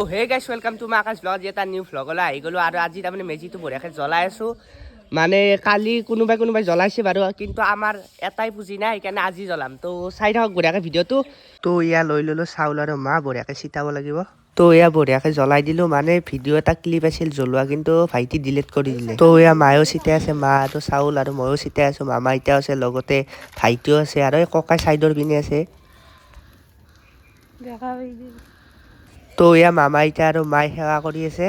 তো হে গাইছ welcome to my Akash blog এটা নিউ ব্লগলৈ আহি গ'লোঁ আৰু আজি তাৰমানে মেজিটো বঢ়িয়াকৈ জ্বলাই আছোঁ মানে কালি কোনোবাই জ্বলাইছে বাৰু কিন্তু আমাৰ এটাই পুঁজি নাই সেইকাৰণে আজি জ্বলাম তো চাই থাকক বঢ়িয়াকৈ ভিডিঅ'টো তো এয়া লৈ ল'লোঁ চাউল আৰু মাহ বঢ়িয়াকৈ চিটাব লাগিব তো এয়া বঢ়িয়াকৈ জ্বলাই দিলোঁ মানে ভিডিঅ' এটা ক্লিপ আছিল জ্বলোৱা কিন্তু ভাইটি ডিলিট কৰি দিলে তো এয়া মায়েও চিটাই আছে মা আৰু চাউল আৰু ময়ো চিটাই আছোঁ মামা এতিয়াও আছে লগতে ভাইটিও আছে আৰু এই ককাই চাইডৰ পিনে আছে তো এয়া মামা এতিয়া আৰু মায়ে সেৱা কৰি আছে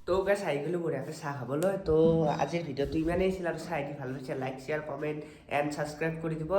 তো গাইছ আহি গ'লোঁ বঢ়িয়াকৈ চাহ খাবলৈ তো আজিৰ ভিডিঅ'টো ইমানেই আছিল আৰু চাই দি ভাল পাইছে like share comment and subscribe কৰি দিব